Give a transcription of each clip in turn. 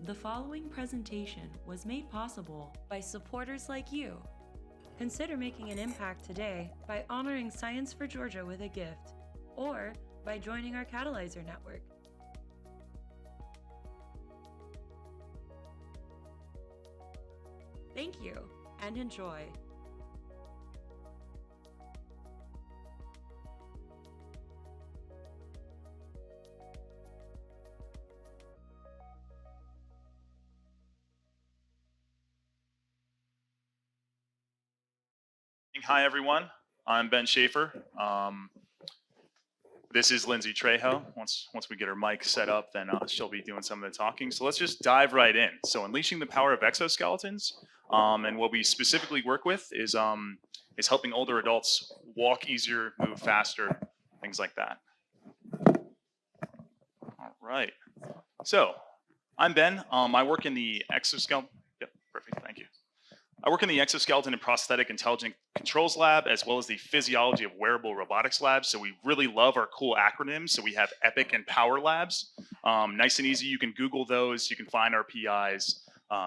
The following presentation was made possible by supporters like you. Consider making an impact today by honoring Science for Georgia with a gift, or by joining our Catalyzer network. Thank you, and enjoy. Hi, everyone. I'm Ben Schaefer. This is Lindsay Trejo. Once we get her mic set up, then she'll be doing some of the talking. So let's just dive right in. So unleashing the power of exoskeletons, and what we specifically work with is helping older adults walk easier, move faster, things like that. All right. So I'm Ben. I work in the exoskeleton. Yep, perfect. Thank you. I work in the exoskeleton and prosthetic intelligent controls lab, as well as the physiology of wearable robotics lab. So we really love our cool acronyms. So we have EPIC and POWER labs. Nice and easy. You can Google those. You can find our PIs,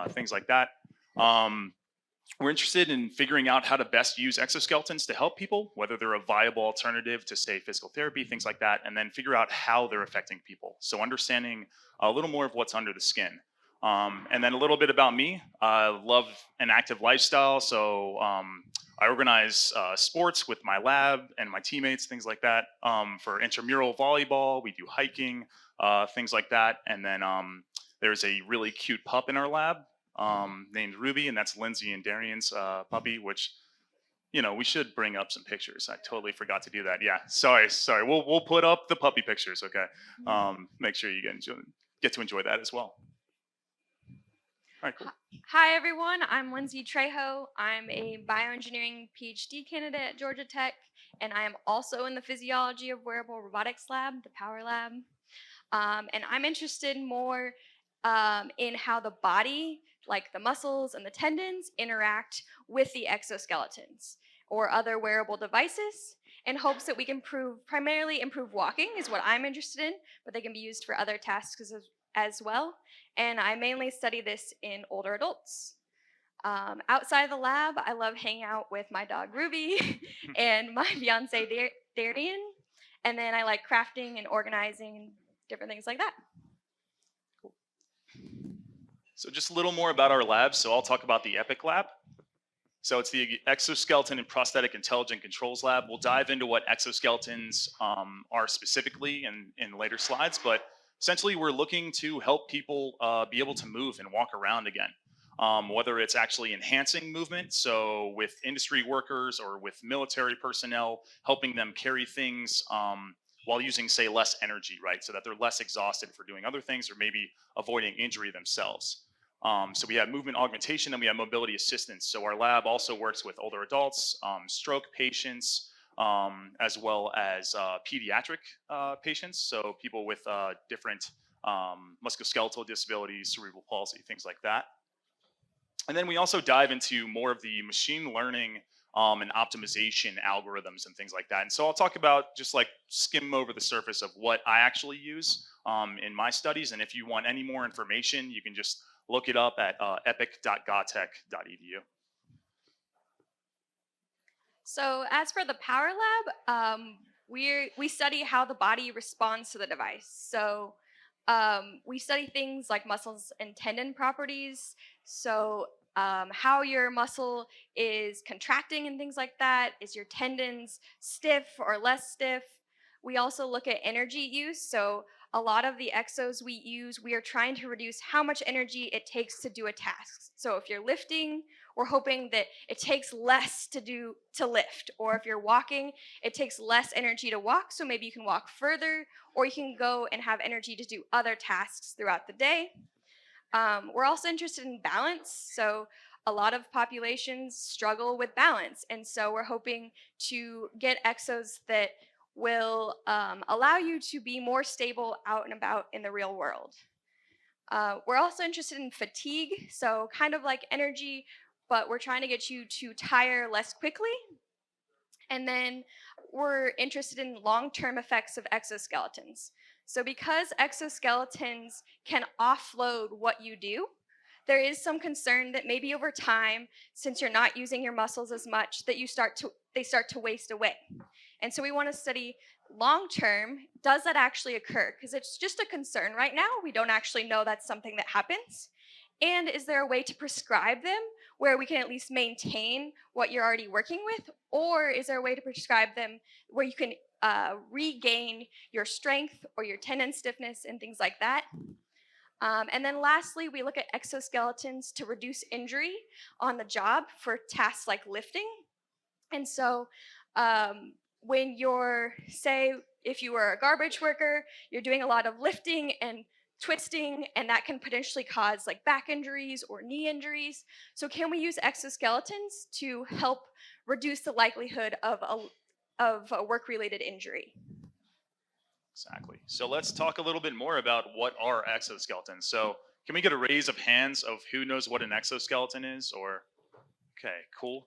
things like that. We're interested in figuring out how to best use exoskeletons to help people, whether they're a viable alternative to, say, physical therapy, things like that, and then figure out how they're affecting people. So understanding a little more of what's under the skin. And then a little bit about me. I love an active lifestyle, so I organize sports with my lab and my teammates, things like that. For intramural volleyball, we do hiking, things like that. And then there's a really cute pup in our lab named Ruby, and that's Lindsay and Darian's puppy, which, you know, we should bring up some pictures. I totally forgot to do that. Yeah, sorry. We'll put up the puppy pictures, okay? Make sure you get to enjoy that as well. All right, cool. Hi, everyone. I'm Lindsay Trejo. I'm a bioengineering PhD candidate at Georgia Tech, and I am also in the physiology of wearable robotics lab, the Power Lab. And I'm interested more in how the body, like the muscles and the tendons, interact with the exoskeletons or other wearable devices, in hopes that we can primarily improve walking is what I'm interested in, but they can be used for other tasks as well. And I mainly study this in older adults. Outside of the lab, I love hanging out with my dog Ruby and my fiance Darian. And then I like crafting and organizing and different things like that. Cool. So just a little more about our lab. So I'll talk about the EPIC lab. So it's the Exoskeleton and Prosthetic Intelligent Controls Lab. We'll dive into what exoskeletons are specifically in later slides, but essentially we're looking to help people be able to move and walk around again. Whether it's actually enhancing movement, so with industry workers or with military personnel, helping them carry things while using, say, less energy, right? So that they're less exhausted for doing other things or maybe avoiding injury themselves. So we have movement augmentation and we have mobility assistance. So our lab also works with older adults, stroke patients, as well as pediatric patients. So people with different musculoskeletal disabilities, cerebral palsy, things like that. And then we also dive into more of the machine learning and optimization algorithms and things like that. And so I'll talk about just like skim over the surface of what I actually use in my studies. And if you want any more information, you can just look it up at epic.gautech.edu. So as for the Power Lab, we study how the body responds to the device. So we study things like muscles and tendon properties. So how your muscle is contracting and things like that. Is your tendons stiff or less stiff? We also look at energy use. So a lot of the exos we use, we are trying to reduce how much energy it takes to do a task. So if you're lifting, we're hoping that it takes less to lift. Or if you're walking, it takes less energy to walk, so maybe you can walk further, or you can go and have energy to do other tasks throughout the day. We're also interested in balance. So a lot of populations struggle with balance. And so we're hoping to get exos that will allow you to be more stable out and about in the real world. We're also interested in fatigue, so kind of like energy, but we're trying to get you to tire less quickly. And then we're interested in long-term effects of exoskeletons. So because exoskeletons can offload what you do, there is some concern that maybe over time, since you're not using your muscles as much, that they start to waste away. And so we want to study long term, does that actually occur? Because it's just a concern right now. We don't actually know that's something that happens. And is there a way to prescribe them where we can at least maintain what you're already working with? Or is there a way to prescribe them where you can regain your strength or your tendon stiffness and things like that? And then lastly, we look at exoskeletons to reduce injury on the job for tasks like lifting. And so when you're, say, if you were a garbage worker, you're doing a lot of lifting and twisting, and that can potentially cause like back injuries or knee injuries. So can we use exoskeletons to help reduce the likelihood of a work-related injury? Exactly. So let's talk a little bit more about what are exoskeletons. So can we get a raise of hands of who knows what an exoskeleton is? Or okay, cool.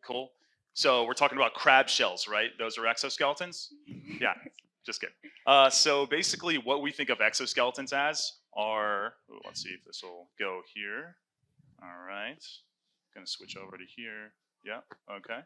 So we're talking about crab shells, right? Those are exoskeletons? Yeah, just kidding. So basically what we think of exoskeletons as are, let's see if this will go here. All right. Gonna switch over to here. Yeah, okay.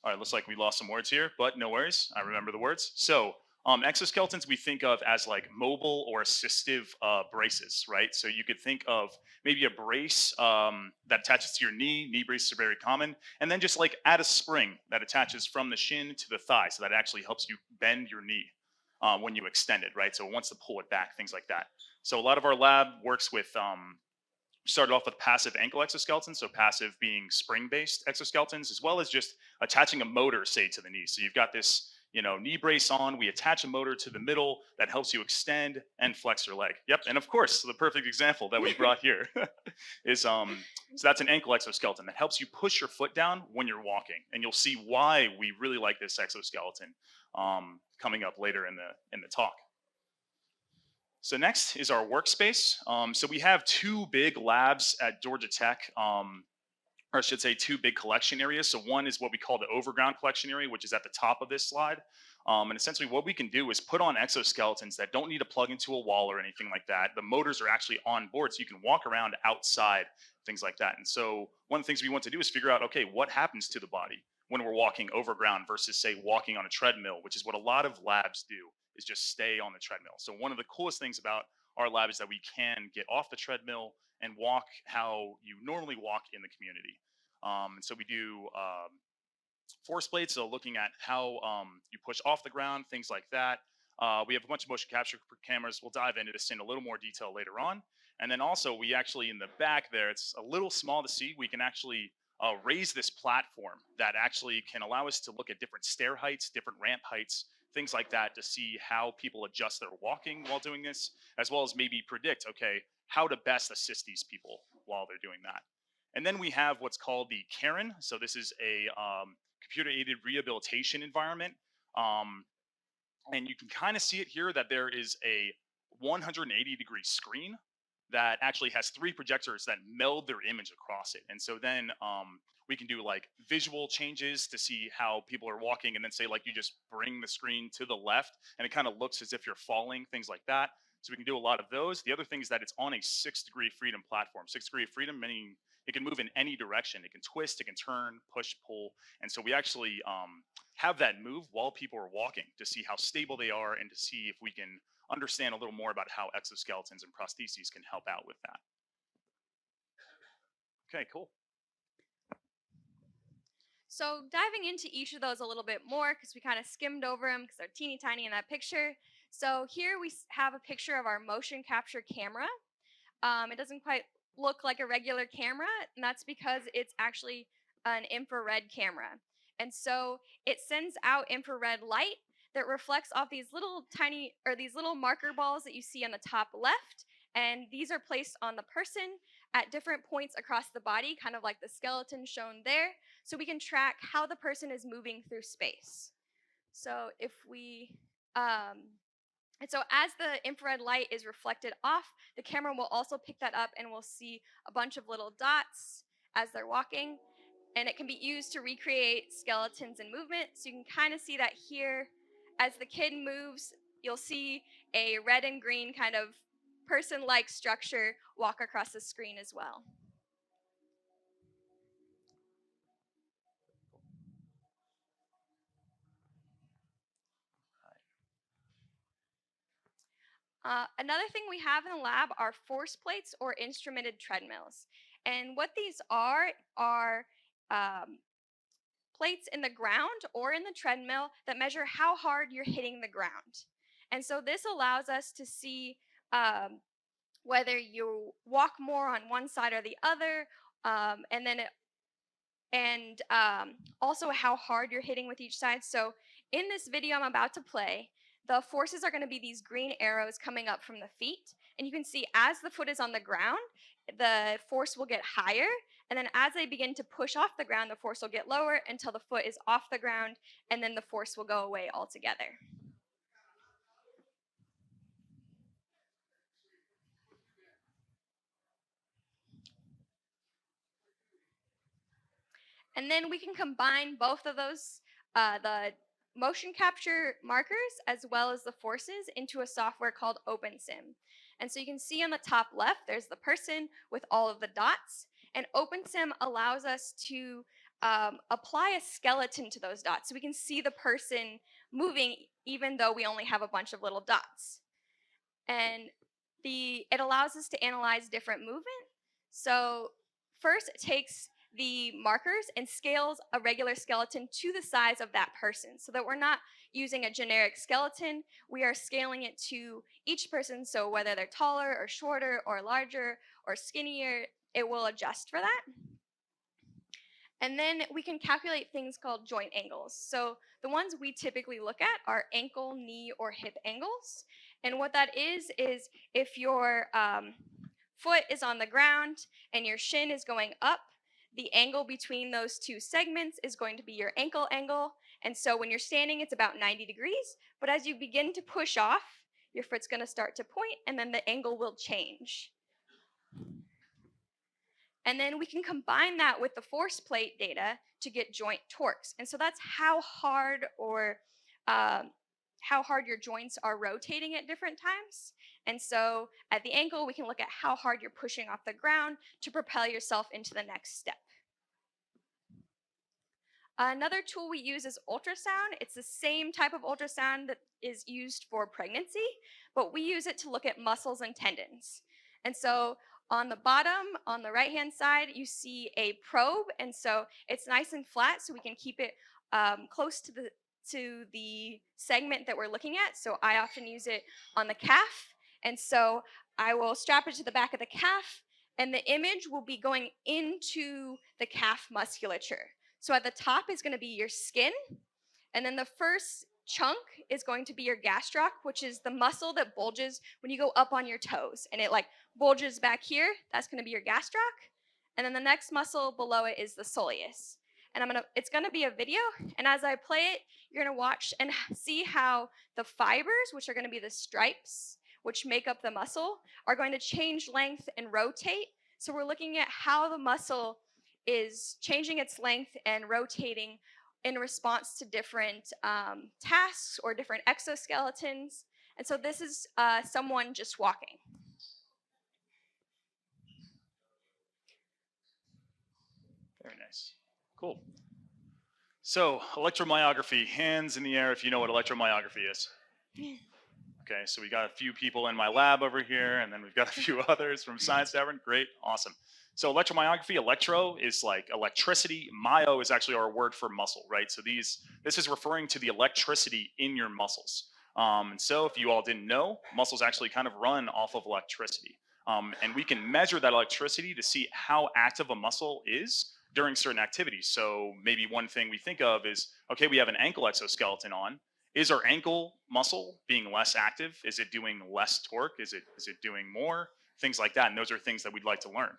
All right, looks like we lost some words here, but no worries. I remember the words. So exoskeletons we think of as like mobile or assistive braces, right? So you could think of maybe a brace that attaches to your knee. Knee braces are very common. And then just like add a spring that attaches from the shin to the thigh. So that actually helps you bend your knee when you extend it, right? So it wants to pull it back, things like that. So a lot of our lab works with started off with passive ankle exoskeletons, so passive being spring-based exoskeletons, as well as just attaching a motor, say, to the knee. So you've got this, knee brace on. We attach a motor to the middle that helps you extend and flex your leg. Yep, and of course, the perfect example that we brought here is so that's an ankle exoskeleton that helps you push your foot down when you're walking, and you'll see why we really like this exoskeleton coming up later in the talk. So next is our workspace. So we have two big labs at Georgia Tech, or I should say two big collection areas. So one is what we call the overground collection area, which is at the top of this slide. And essentially what we can do is put on exoskeletons that don't need to plug into a wall or anything like that. The motors are actually on board, so you can walk around outside, things like that. And so one of the things we want to do is figure out, okay, what happens to the body when we're walking overground versus, say, walking on a treadmill, which is what a lot of labs do, is just stay on the treadmill. So one of the coolest things about our lab is that we can get off the treadmill and walk how you normally walk in the community. And so we do force plates, so looking at how you push off the ground, things like that. We have a bunch of motion capture cameras. We'll dive into this in a little more detail later on. And then also we actually, in the back there, it's a little small to see, we can actually raise this platform that actually can allow us to look at different stair heights, different ramp heights, things like that, to see how people adjust their walking while doing this, as well as maybe predict, okay, how to best assist these people while they're doing that. And then we have what's called the Karen. So this is a computer-aided rehabilitation environment. And you can kind of see it here that there is a 180-degree screen that actually has three projectors that meld their image across it. And so then we can do like visual changes to see how people are walking, and then say like you just bring the screen to the left and it kind of looks as if you're falling, things like that. So we can do a lot of those. The other thing is that it's on a 6-degree freedom platform. 6-degree freedom meaning it can move in any direction. It can twist, it can turn, push, pull. And so we actually have that move while people are walking to see how stable they are and to see if we can understand a little more about how exoskeletons and prostheses can help out with that. Okay, cool. So diving into each of those a little bit more, because we kind of skimmed over them because they're teeny tiny in that picture. So here we have a picture of our motion capture camera. It doesn't quite look like a regular camera, and that's because it's actually an infrared camera. And so it sends out infrared light that reflects off these little tiny, or these little marker balls that you see on the top left. And these are placed on the person at different points across the body, kind of like the skeleton shown there, so we can track how the person is moving through space. So if we, and so as the infrared light is reflected off, the camera will also pick that up and we'll see a bunch of little dots as they're walking. And it can be used to recreate skeletons in movement. So you can kind of see that here. As the kid moves, you'll see a red and green kind of person-like structure walk across the screen as well. Another thing we have in the lab are force plates or instrumented treadmills. And what these are um, plates in the ground or in the treadmill that measure how hard you're hitting the ground. And so this allows us to see whether you walk more on one side or the other, and also how hard you're hitting with each side. So in this video I'm about to play, the forces are going to be these green arrows coming up from the feet. And you can see as the foot is on the ground, the force will get higher. And then as they begin to push off the ground, the force will get lower until the foot is off the ground, and then the force will go away altogether. And then we can combine both of those, the motion capture markers as well as the forces, into a software called OpenSim. And so you can see on the top left, there's the person with all of the dots. And OpenSim allows us to apply a skeleton to those dots. So we can see the person moving even though we only have a bunch of little dots. And it allows us to analyze different movement. So first it takes the markers and scales a regular skeleton to the size of that person, so that we're not using a generic skeleton. We are scaling it to each person, so whether they're taller or shorter or larger or skinnier, it will adjust for that. And then we can calculate things called joint angles. So the ones we typically look at are ankle, knee, or hip angles. And what that is if your foot is on the ground and your shin is going up, the angle between those two segments is going to be your ankle angle. And so when you're standing, it's about 90 degrees. But as you begin to push off, your foot's going to start to point, and then the angle will change. And then we can combine that with the force plate data to get joint torques. And so that's how hard your joints are rotating at different times. And so at the ankle, we can look at how hard you're pushing off the ground to propel yourself into the next step. Another tool we use is ultrasound. It's the same type of ultrasound that is used for pregnancy, but we use it to look at muscles and tendons. And so on the bottom, on the right-hand side, you see a probe, and so it's nice and flat, so we can keep it close to the segment that we're looking at. So I often use it on the calf, and so I will strap it to the back of the calf, and the image will be going into the calf musculature. So at the top is going to be your skin, and then the first chunk is going to be your gastroc, which is the muscle that bulges when you go up on your toes, and it like bulges back here. That's going to be your gastroc. And then the next muscle below it is the soleus. And it's going to be a video, and as I play it, you're going to watch and see how the fibers, which are going to be the stripes, which make up the muscle, are going to change length and rotate. So we're looking at how the muscle is changing its length and rotating in response to different tasks or different exoskeletons. And so this is someone just walking. Very nice. Cool. So electromyography, hands in the air if you know what electromyography is. Okay, so we got a few people in my lab over here, and then we've got a few others from Science Tavern. Great, awesome. So electromyography, electro is like electricity. Myo is actually our word for muscle, right? So this is referring to the electricity in your muscles. And so if you all didn't know, muscles actually kind of run off of electricity. And we can measure that electricity to see how active a muscle is during certain activities. So maybe one thing we think of is, okay, we have an ankle exoskeleton on. Is our ankle muscle being less active? Is it doing less torque? Is it doing more? Things like that. And those are things that we'd like to learn.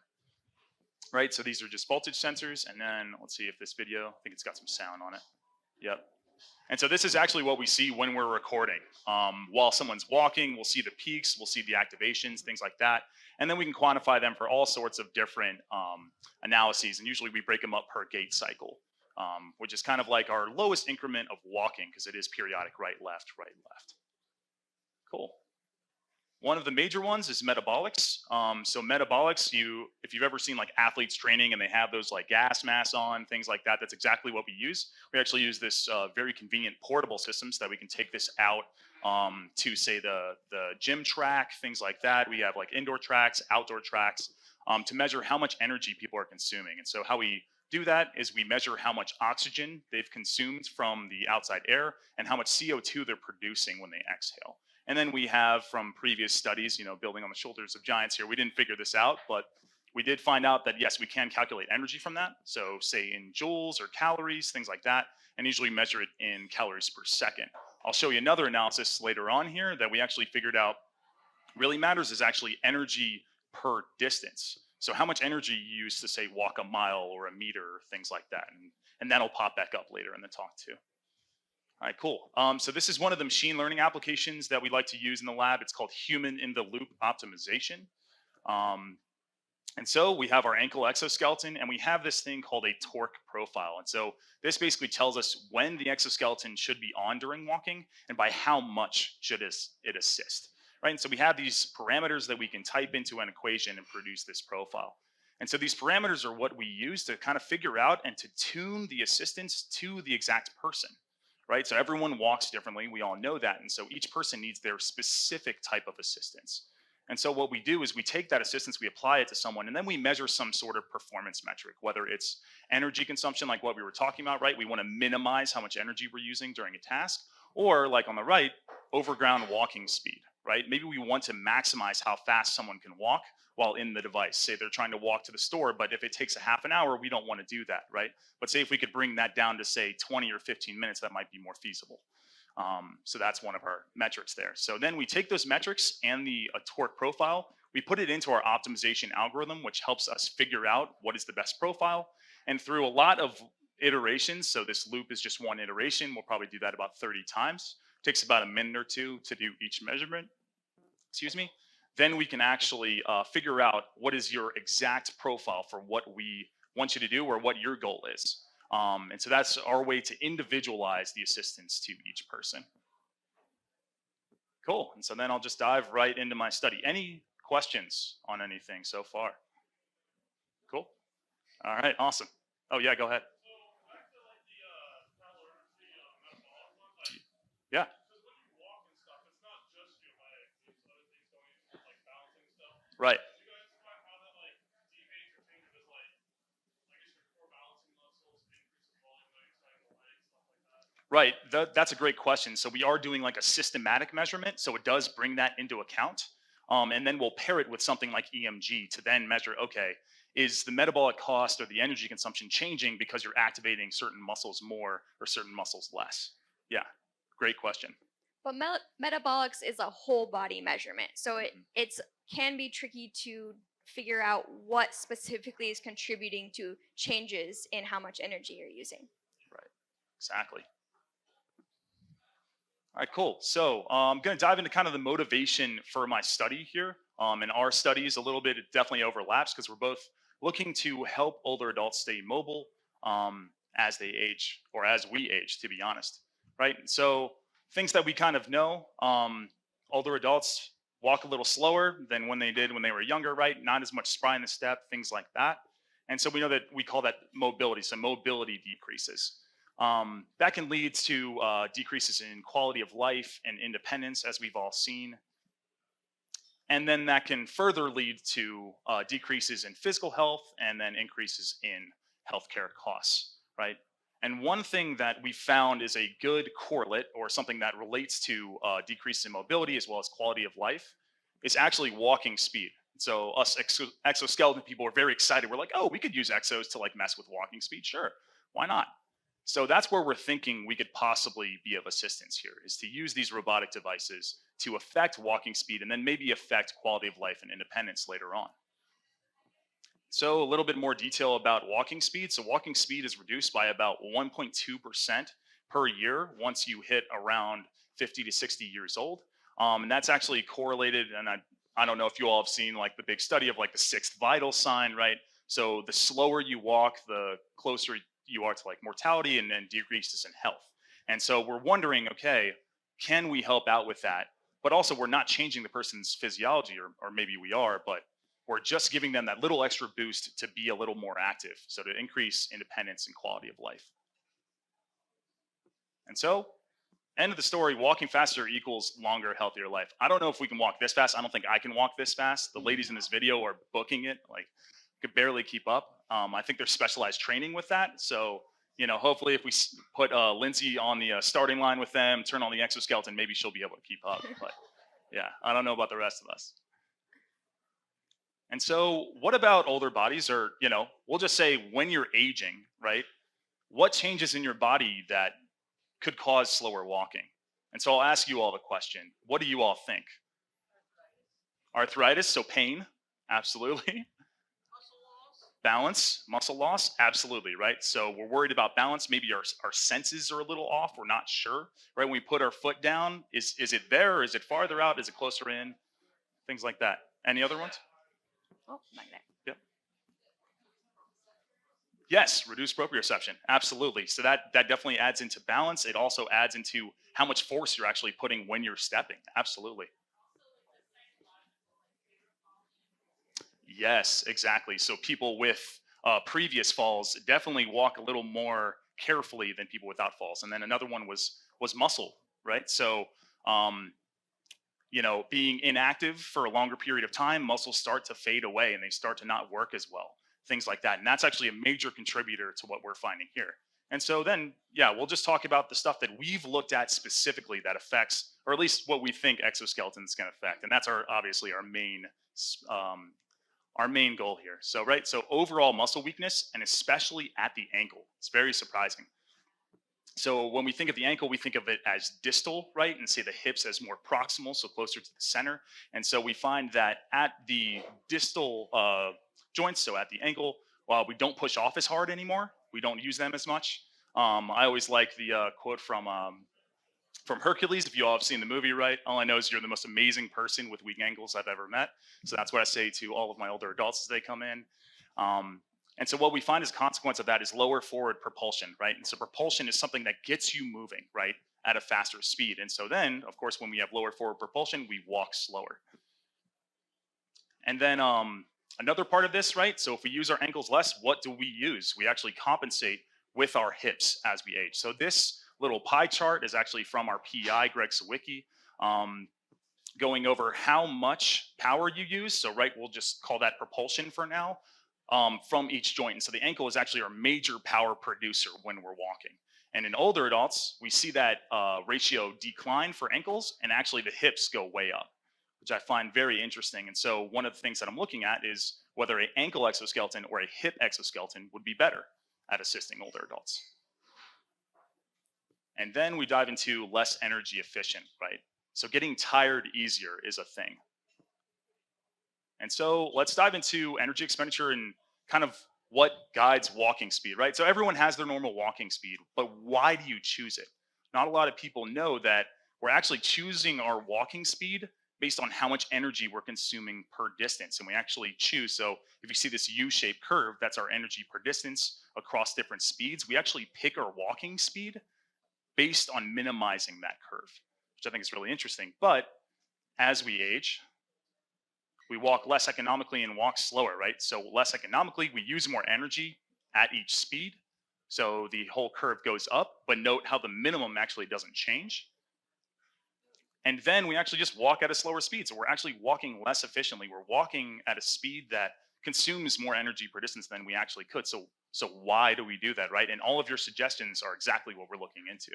Right, so these are just voltage sensors, and then let's see if this video, I think it's got some sound on it. Yep. And so this is actually what we see when we're recording. While someone's walking, we'll see the peaks, we'll see the activations, things like that. And then we can quantify them for all sorts of different analyses, and usually we break them up per gait cycle, which is kind of like our lowest increment of walking, because it is periodic right, left, right, left. Cool. One of the major ones is metabolics. So metabolics, if you've ever seen like athletes training and they have those like gas masks on, things like that, that's exactly what we use. We actually use this very convenient portable system so that we can take this out to say the gym track, things like that. We have like indoor tracks, outdoor tracks to measure how much energy people are consuming. And so how we do that is we measure how much oxygen they've consumed from the outside air and how much CO2 they're producing when they exhale. And then we have from previous studies, building on the shoulders of giants here, we didn't figure this out, but we did find out that yes, we can calculate energy from that. So say in joules or calories, things like that, and usually measure it in calories per second. I'll show you another analysis later on here that we actually figured out really matters is actually energy per distance. So how much energy you use to say walk a mile or a meter, things like that. And that'll pop back up later in the talk too. All right, cool. So this is one of the machine learning applications that we like to use in the lab. It's called human in the loop optimization. And so we have our ankle exoskeleton and we have this thing called a torque profile. And so this basically tells us when the exoskeleton should be on during walking and by how much should it assist, right? And so we have these parameters that we can type into an equation and produce this profile. And so these parameters are what we use to kind of figure out and to tune the assistance to the exact person, right? So everyone walks differently. We all know that. And so each person needs their specific type of assistance. And so what we do is we take that assistance, we apply it to someone, and then we measure some sort of performance metric, whether it's energy consumption, like what we were talking about, right? We want to minimize how much energy we're using during a task, or like on the right, overground walking speed, right? Maybe we want to maximize how fast someone can walk while in the device. Say they're trying to walk to the store, but if it takes a half an hour, we don't want to do that, right? But say if we could bring that down to say 20 or 15 minutes, that might be more feasible. So that's one of our metrics there. So then we take those metrics and the torque profile, we put it into our optimization algorithm, which helps us figure out what is the best profile. And through a lot of iterations, so this loop is just one iteration, we'll probably do that about 30 times. It takes about a minute or two to do each measurement, excuse me. Then we can actually figure out what is your exact profile for what we want you to do or what your goal is. And so that's our way to individualize the assistance to each person. Cool. And so then I'll just dive right into my study. Any questions on anything so far? Cool. All right. Awesome. Oh, yeah, go ahead. Yeah. Right. Right. That's a great question. So we are doing like a systematic measurement. So it does bring that into account. And then we'll pair it with something like EMG to then measure, okay, is the metabolic cost or the energy consumption changing because you're activating certain muscles more or certain muscles less? Yeah, great question. But metabolics is a whole body measurement, so it's can be tricky to figure out what specifically is contributing to changes in how much energy you're using. Right, exactly. All right, cool. So I'm going to dive into kind of the motivation for my study here. In our studies, a little bit, it definitely overlaps because we're both looking to help older adults stay mobile as they age, or as we age, to be honest, right? So things that we kind of know, older adults walk a little slower than when they did when they were younger, right? Not as much spry in the step, things like that. And so we know that we call that mobility. So mobility decreases. That can lead to decreases in quality of life and independence, as we've all seen. And then that can further lead to decreases in physical health and then increases in healthcare costs, right? And one thing that we found is a good correlate or something that relates to decrease in mobility as well as quality of life is actually walking speed. So us exoskeleton people are very excited. We're like, oh, we could use exos to like mess with walking speed. Sure, why not? So that's where we're thinking we could possibly be of assistance here, is to use these robotic devices to affect walking speed and then maybe affect quality of life and independence later on. So a little bit more detail about walking speed. So walking speed is reduced by about 1.2% per year once you hit around 50 to 60 years old. And that's actually correlated, and I don't know if you all have seen like the big study of like the sixth vital sign, right? So the slower you walk, the closer you are to like mortality and decreases in health. And so we're wondering, okay, can we help out with that but also we're not changing the person's physiology, or maybe we are, but we're just giving them that little extra boost to be a little more active, so to increase independence and quality of life. And so, end of the story, walking faster equals longer, healthier life. I don't know if we can walk this fast. I don't think I can walk this fast. The ladies in this video are booking it, like, could barely keep up. I think there's specialized training with that. So, hopefully if we put Lindsay on the starting line with them, turn on the exoskeleton, maybe she'll be able to keep up. But yeah, I don't know about the rest of us. And so what about older bodies, or, we'll just say when you're aging, right? What changes in your body that could cause slower walking? And so I'll ask you all the question. What do you all think? Arthritis, so pain, absolutely. Balance, muscle loss, absolutely, right? So we're worried about balance. Maybe our senses are a little off. We're not sure, right? When we put our foot down, is it there, or is it farther out? Is it closer in? Things like that. Any other ones? Oh, magnet. Yep. Yes, reduced proprioception, absolutely. So that definitely adds into balance. It also adds into how much force you're actually putting when you're stepping. Absolutely. Yes, exactly. So people with previous falls definitely walk a little more carefully than people without falls. And then another one was muscle, right? So being inactive for a longer period of time, muscles start to fade away and they start to not work as well. Things like that. And that's actually a major contributor to what we're finding here. And so then, yeah, we'll just talk about the stuff that we've looked at specifically that affects, or at least what we think exoskeletons can affect. And that's obviously our main goal here. So, right, so overall muscle weakness, and especially at the ankle. It's very surprising. So when we think of the ankle, we think of it as distal, right? And say the hips as more proximal, so closer to the center. And so we find that at the distal joints, so at the ankle, while we don't push off as hard anymore, we don't use them as much. I always like the quote from Hercules. If you all have seen the movie, right? All I know is you're the most amazing person with weak ankles I've ever met. So that's what I say to all of my older adults as they come in. And so what we find as a consequence of that is lower forward propulsion, right? And so propulsion is something that gets you moving, right, at a faster speed. And so then, of course, when we have lower forward propulsion, we walk slower. And then another part of this, right? So if we use our ankles less, what do we use? We actually compensate with our hips as we age. So this little pie chart is actually from our PI, Greg Sawicki, going over how much power you use. So, right, we'll just call that propulsion for now, from each joint. And so the ankle is actually our major power producer when we're walking. And in older adults, we see that ratio decline for ankles, and actually the hips go way up, which I find very interesting. And so one of the things that I'm looking at is whether an ankle exoskeleton or a hip exoskeleton would be better at assisting older adults. And then we dive into less energy efficient, right? So getting tired easier is a thing. And so let's dive into energy expenditure and kind of what guides walking speed, right? So everyone has their normal walking speed, but why do you choose it? Not a lot of people know that we're actually choosing our walking speed based on how much energy we're consuming per distance. And we actually choose, so if you see this U-shaped curve, that's our energy per distance across different speeds. We actually pick our walking speed based on minimizing that curve, which I think is really interesting. But as we age, we walk less economically and walk slower, right? So less economically, we use more energy at each speed. So the whole curve goes up, but note how the minimum actually doesn't change. And then we actually just walk at a slower speed. So we're actually walking less efficiently. We're walking at a speed that consumes more energy per distance than we actually could. So why do we do that, right? And all of your suggestions are exactly what we're looking into.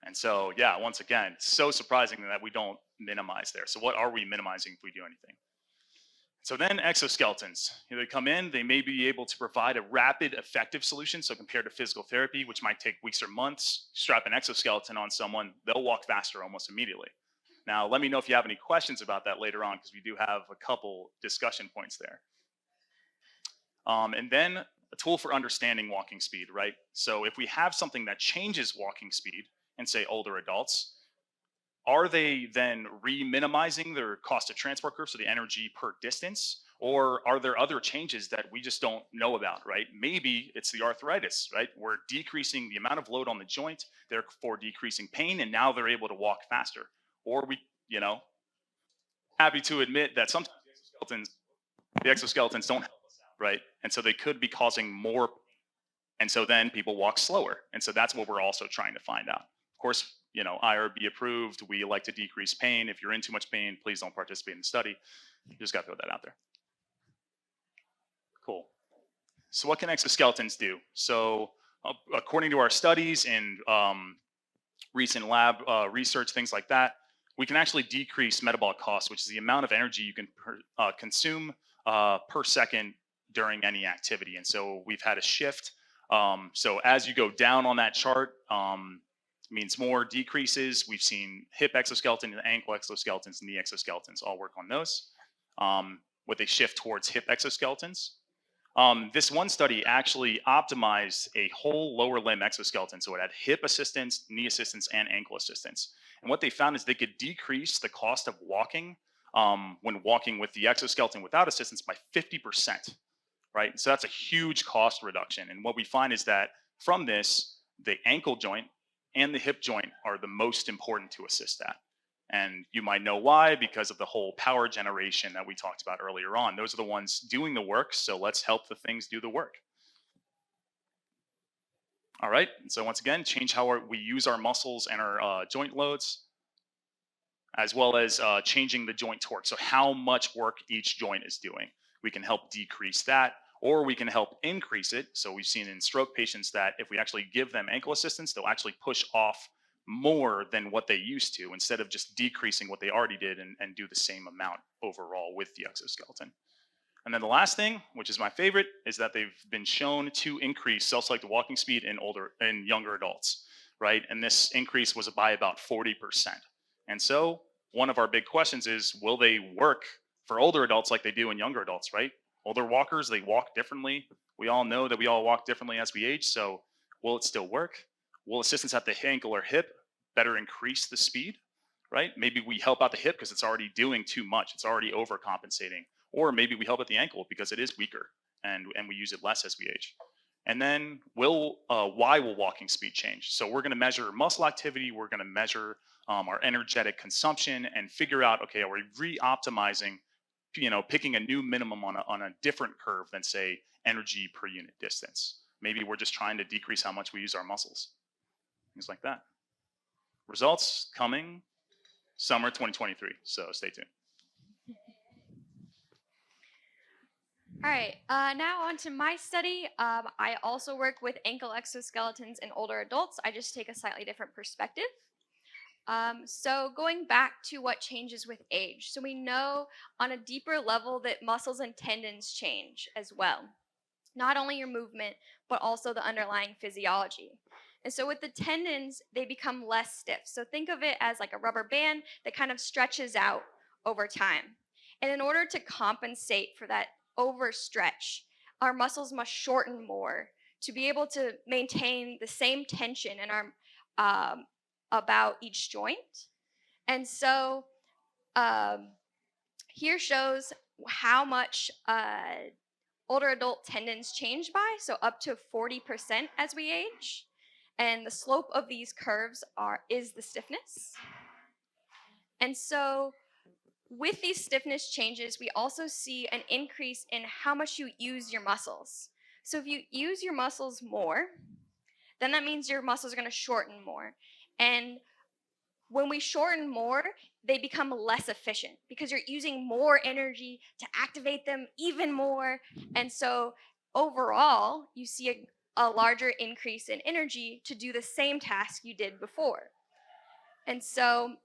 And so, yeah, once again, so surprising that we don't minimize there. So what are we minimizing if we do anything? So then exoskeletons, they come in, they may be able to provide a rapid, effective solution. So compared to physical therapy, which might take weeks or months, strap an exoskeleton on someone, they'll walk faster almost immediately. Now, let me know if you have any questions about that later on, because we do have a couple discussion points there. And then a tool for understanding walking speed, right? So if we have something that changes walking speed, and say older adults, are they then re-minimizing their cost of transport curve, so the energy per distance, or are there other changes that we just don't know about, right? Maybe it's the arthritis, right? We're decreasing the amount of load on the joint, therefore decreasing pain, and now they're able to walk faster. Or we, you know, happy to admit that sometimes the exoskeletons don't help us out, right? And so they could be causing more, and so then people walk slower. And so that's what we're also trying to find out. Of course, IRB approved. We like to decrease pain. If you're in too much pain, please don't participate in the study. You just got to throw that out there. Cool. So what can exoskeletons do? So according to our studies and recent lab research, things like that, we can actually decrease metabolic costs, which is the amount of energy you can consume per second during any activity. And so we've had a shift. So as you go down on that chart, means more decreases. We've seen hip exoskeleton and ankle exoskeletons, knee exoskeletons all work on those. With a shift towards hip exoskeletons. This one study actually optimized a whole lower limb exoskeleton. So it had hip assistance, knee assistance, and ankle assistance. And what they found is they could decrease the cost of walking when walking with the exoskeleton without assistance by 50%, right? So that's a huge cost reduction. And what we find is that from this, the ankle joint and the hip joint are the most important to assist at. And you might know why, because of the whole power generation that we talked about earlier on. Those are the ones doing the work, so let's help the things do the work. All right, and so once again, change how we use our muscles and our joint loads, as well as changing the joint torque. So how much work each joint is doing. We can help decrease that, or we can help increase it. So we've seen in stroke patients that if we actually give them ankle assistance, they'll actually push off more than what they used to, instead of just decreasing what they already did and do the same amount overall with the exoskeleton. And then the last thing, which is my favorite, is that they've been shown to increase self-selected walking speed in younger adults, right? And this increase was by about 40%. And so one of our big questions is, will they work for older adults like they do in younger adults, right? Older walkers, they walk differently. We all know that we all walk differently as we age. So will it still work? Will assistance at the ankle or hip better increase the speed, right? Maybe we help out the hip because it's already doing too much. It's already overcompensating. Or maybe we help at the ankle because it is weaker and we use it less as we age. And then why will walking speed change? So we're going to measure muscle activity. We're going to measure our energetic consumption and figure out, okay, are we re-optimizing, picking a new minimum on a different curve than, say, energy per unit distance. Maybe we're just trying to decrease how much we use our muscles. Things like that. Results coming summer 2023, so stay tuned. All right, now on to my study. I also work with ankle exoskeletons in older adults. I just take a slightly different perspective. So going back to what changes with age. So we know on a deeper level that muscles and tendons change as well. Not only your movement, but also the underlying physiology. And so with the tendons, they become less stiff. So think of it as like a rubber band that kind of stretches out over time. And in order to compensate for that overstretch, our muscles must shorten more to be able to maintain the same tension in our about each joint. And so here shows how much older adult tendons change by, so up to 40% as we age. And the slope of these curves is the stiffness. And so with these stiffness changes, we also see an increase in how much you use your muscles. So if you use your muscles more, then that means your muscles are going to shorten more. And when we shorten more, they become less efficient because you're using more energy to activate them even more. And so overall, you see a larger increase in energy to do the same task you did before. And so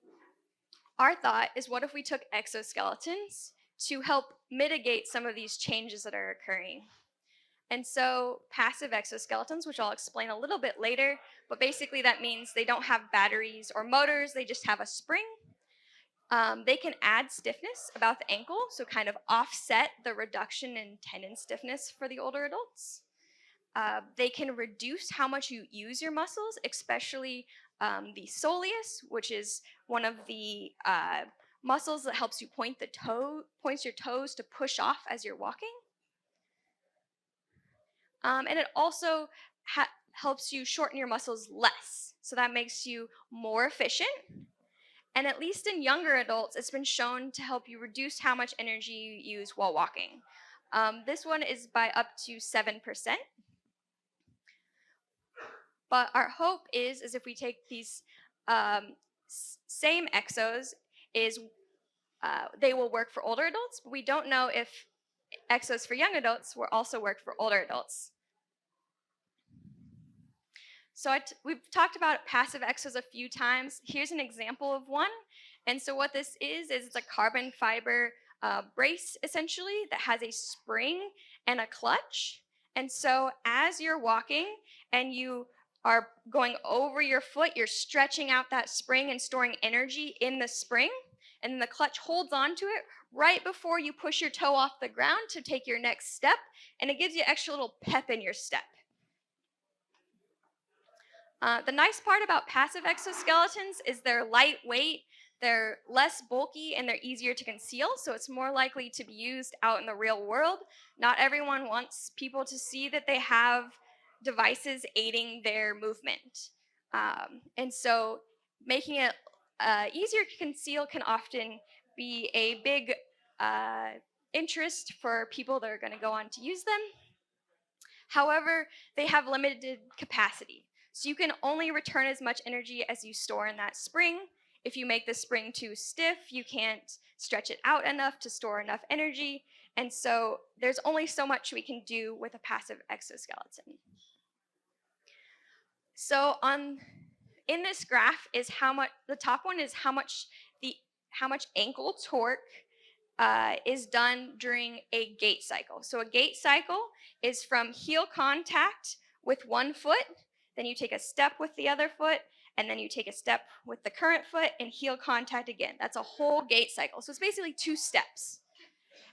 our thought is, what if we took exoskeletons to help mitigate some of these changes that are occurring? And so passive exoskeletons, which I'll explain a little bit later, but basically that means they don't have batteries or motors, they just have a spring. They can add stiffness about the ankle, so kind of offset the reduction in tendon stiffness for the older adults. They can reduce how much you use your muscles, especially the soleus, which is one of the muscles that helps you points your toes to push off as you're walking. And it also helps you shorten your muscles less. So that makes you more efficient. And at least in younger adults, it's been shown to help you reduce how much energy you use while walking. This one is by up to 7%. But our hope is if we take these same exos, they will work for older adults, but we don't know if exos for young adults will also work for older adults. So we've talked about passive exos a few times. Here's an example of one. And so what this is it's a carbon fiber brace, essentially, that has a spring and a clutch. And so as you're walking and you are going over your foot, you're stretching out that spring and storing energy in the spring. And then the clutch holds onto it right before you push your toe off the ground to take your next step. And it gives you extra little pep in your step. The nice part about passive exoskeletons is they're lightweight, they're less bulky, and they're easier to conceal, so it's more likely to be used out in the real world. Not everyone wants people to see that they have devices aiding their movement. And so making it easier to conceal can often be a big interest for people that are going to go on to use them. However, they have limited capacity. So you can only return as much energy as you store in that spring. If you make the spring too stiff, you can't stretch it out enough to store enough energy. And so there's only so much we can do with a passive exoskeleton. So in this graph is the top one is how much ankle torque is done during a gait cycle. So a gait cycle is from heel contact with one foot, then you take a step with the other foot, and then you take a step with the current foot and heel contact again. That's a whole gait cycle. So it's basically 2 steps.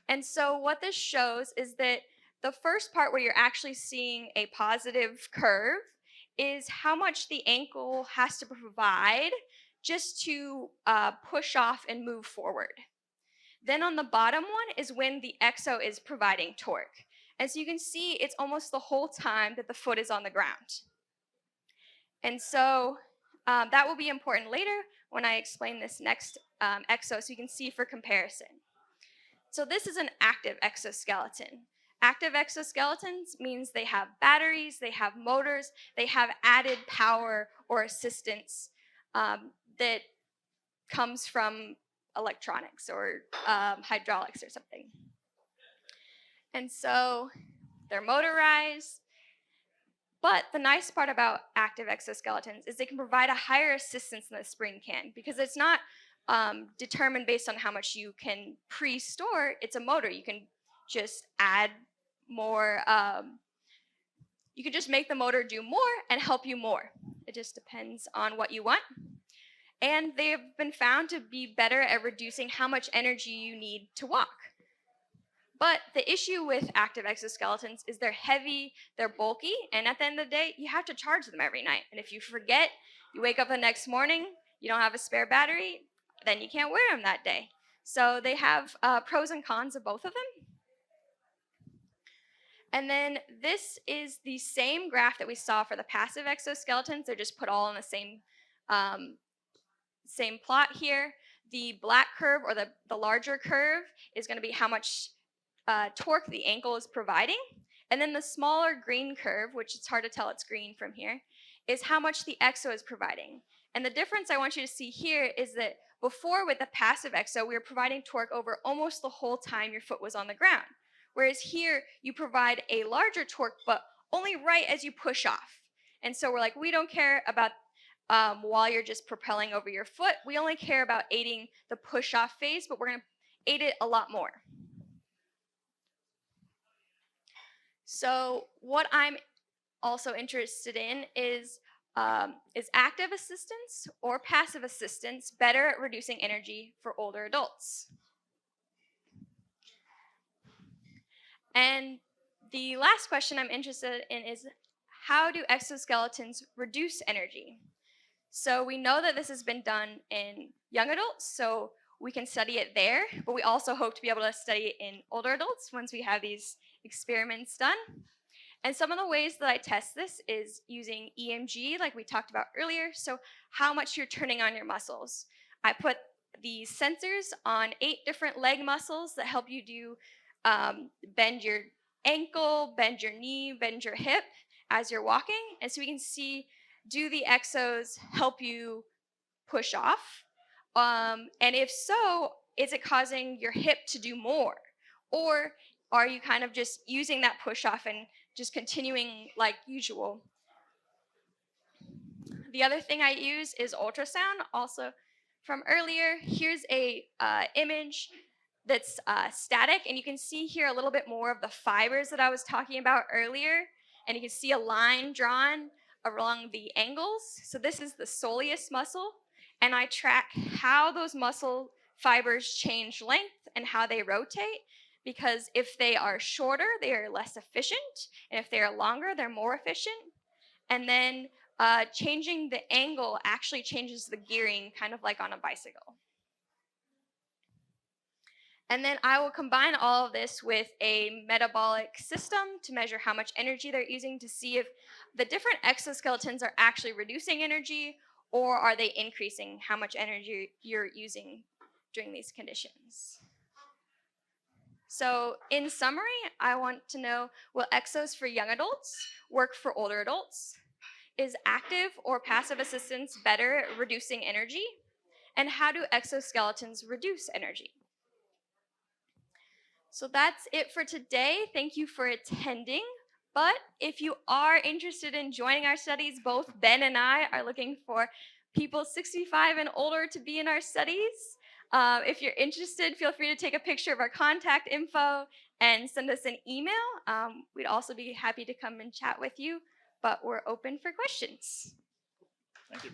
And so what this shows is that the first part where you're actually seeing a positive curve is how much the ankle has to provide just to push off and move forward. Then on the bottom one is when the exo is providing torque. And so you can see it's almost the whole time that the foot is on the ground. And so that will be important later when I explain this next exo so you can see for comparison. So this is an active exoskeleton. Active exoskeletons means they have batteries, they have motors, they have added power or assistance that comes from electronics or hydraulics or something. And so they're motorized. But the nice part about active exoskeletons is they can provide a higher assistance than the spring can, because it's not determined based on how much you can pre-store. It's a motor. You can just add more. You can just make the motor do more and help you more. It just depends on what you want. And they've been found to be better at reducing how much energy you need to walk. But the issue with active exoskeletons is they're heavy, they're bulky, and at the end of the day, you have to charge them every night. And if you forget, you wake up the next morning, you don't have a spare battery, then you can't wear them that day. So they have pros and cons of both of them. And then this is the same graph that we saw for the passive exoskeletons. They're just put all in the same plot here. The black curve, or the larger curve, is going to be how much torque the ankle is providing. And then the smaller green curve, which it's hard to tell it's green from here, is how much the exo is providing. And the difference I want you to see here is that before, with the passive exo, we were providing torque over almost the whole time your foot was on the ground. Whereas here, you provide a larger torque, but only right as you push off. And so we're like, we don't care about while you're just propelling over your foot. We only care about aiding the push-off phase, but we're going to aid it a lot more. So what I'm also interested in is active assistance or passive assistance better at reducing energy for older adults? And the last question I'm interested in is, how do exoskeletons reduce energy? So we know that this has been done in young adults, so we can study it there, but we also hope to be able to study it in older adults once we have these experiments done. And some of the ways that I test this is using EMG, like we talked about earlier. So, how much you're turning on your muscles. I put these sensors on 8 different leg muscles that help you do bend your ankle, bend your knee, bend your hip as you're walking. And so we can see, do the exos help you push off? And if so, is it causing your hip to do more? Or are you kind of just using that push off and just continuing like usual? The other thing I use is ultrasound, also from earlier. Here's a image that's static, and you can see here a little bit more of the fibers that I was talking about earlier, and you can see a line drawn along the angles. So this is the soleus muscle, and I track how those muscle fibers change length and how they rotate, because if they are shorter, they are less efficient, and if they are longer, they're more efficient. And then changing the angle actually changes the gearing, kind of like on a bicycle. And then I will combine all of this with a metabolic system to measure how much energy they're using, to see if the different exoskeletons are actually reducing energy, or are they increasing how much energy you're using during these conditions. So in summary, I want to know, will exos for young adults work for older adults? Is active or passive assistance better at reducing energy? And how do exoskeletons reduce energy? So that's it for today. Thank you for attending. But if you are interested in joining our studies, both Ben and I are looking for people 65 and older to be in our studies. If you're interested, feel free to take a picture of our contact info and send us an email. We'd also be happy to come and chat with you, but we're open for questions. Thank you.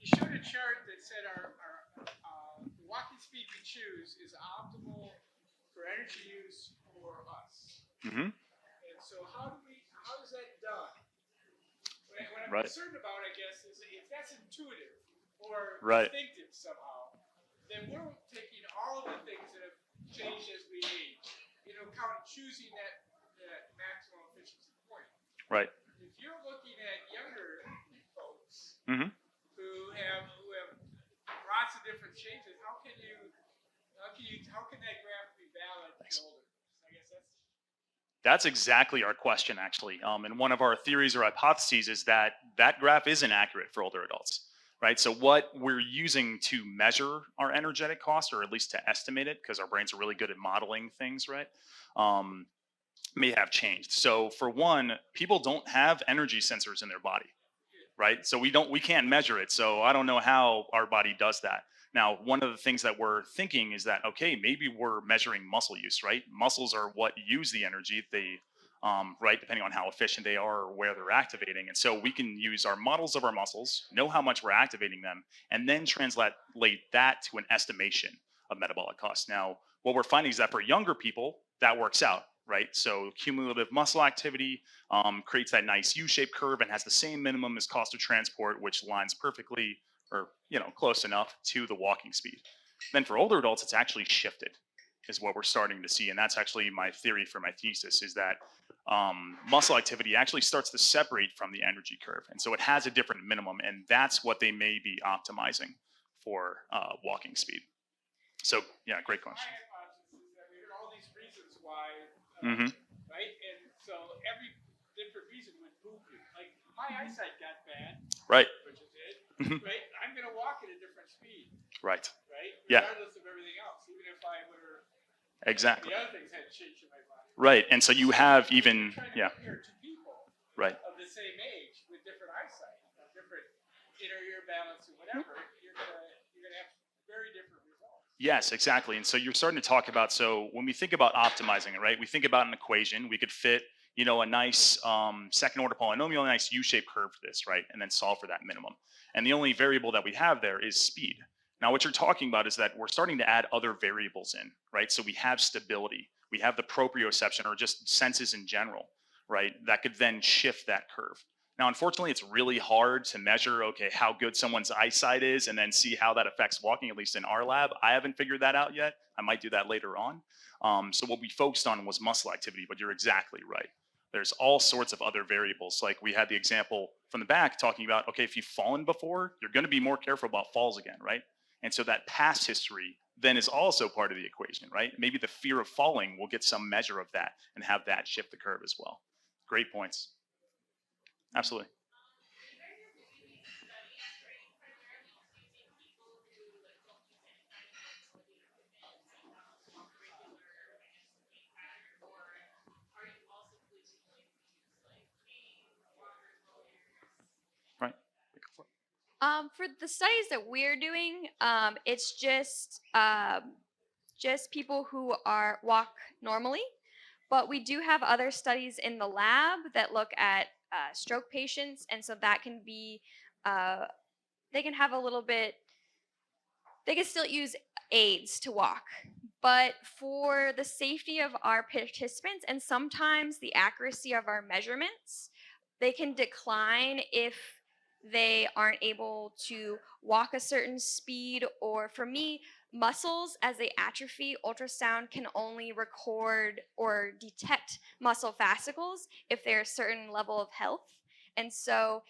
You showed a chart that said our walking speed we choose is optimal for energy use for us. Mm-hmm. And so how is that done? What I'm Right. concerned about, I guess, is if that's intuitive or Right. instinctive somehow, then we're taking all of the things that have changed as we age, choosing that maximum efficiency point. Right. If you're looking at younger folks, Mm-hmm. who have lots of different changes, how can that graph be valid for older? I guess That's exactly our question, actually. And one of our theories or hypotheses is that that graph isn't accurate for older adults, right? So what we're using to measure our energetic cost, or at least to estimate it, because our brains are really good at modeling things, right? May have changed. So for one, people don't have energy sensors in their body, right? So we can't measure it. So I don't know how our body does that. Now, one of the things that we're thinking is that, okay, maybe we're measuring muscle use, right? Muscles are what use the energy. They, right, depending on how efficient they are or where they're activating. And so we can use our models of our muscles, know how much we're activating them, and then translate that to an estimation of metabolic cost. Now, what we're finding is that for younger people, that works out, right? So cumulative muscle activity creates that nice U-shaped curve and has the same minimum as cost of transport, which lines perfectly, or close enough to the walking speed. Then for older adults, it's actually shifted, is what we're starting to see, and that's actually my theory for my thesis, is that muscle activity actually starts to separate from the energy curve, and so it has a different minimum, and that's what they may be optimizing for walking speed. So yeah, great question. my hypothesis is that we heard all these reasons why, Mm-hmm. right? And so every different reason would move you. Like my eyesight got bad, Right. which is it, right? I'm going to walk at a different speed, Right. right? Yeah. Regardless of everything else, even if I were Exactly. the other things had changed in my body. Right. And so you have You're even trying to compare two people Right. of the same age with different eyesight, different inner ear balance and whatever. You're gonna have very different results. Yes, exactly. And so you're starting to talk about, so when we think about optimizing it, right, we think about an equation. We could fit, a nice second order polynomial, a nice U-shaped curve for this, right, and then solve for that minimum. And the only variable that we have there is speed. Now, what you're talking about is that we're starting to add other variables in, right? So we have stability. we have the proprioception or just senses in general, right? That could then shift that curve. Now, unfortunately, it's really hard to measure, okay, how good someone's eyesight is and then see how that affects walking, at least in our lab. I haven't figured that out yet. I might do that later on. So what we focused on was muscle activity, but you're exactly right. There's all sorts of other variables. Like we had the example from the back talking about, okay, if you've fallen before, you're going to be more careful about falls again, right? And so that past history then is also part of the equation, right? Maybe the fear of falling will get some measure of that and have that shift the curve as well. Great points. Absolutely. Right. For the studies that we're doing, it's just people who are walk normally. But we do have other studies in the lab that look at stroke patients, and so that can be they can have a little bit. They can still use aids to walk, but for the safety of our participants and sometimes the accuracy of our measurements, they can decline if they aren't able to walk a certain speed. Or for me, muscles as they atrophy, ultrasound can only record or detect muscle fascicles if they're a certain level of health. And so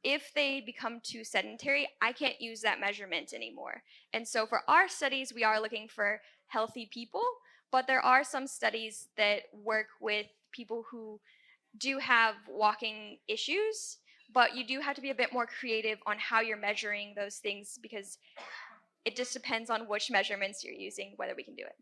if they become too sedentary, I can't use that measurement anymore. And so for our studies, we are looking for healthy people, but there are some studies that work with people who do have walking issues, but you do have to be a bit more creative on how you're measuring those things because it just depends on which measurements you're using, whether we can do it.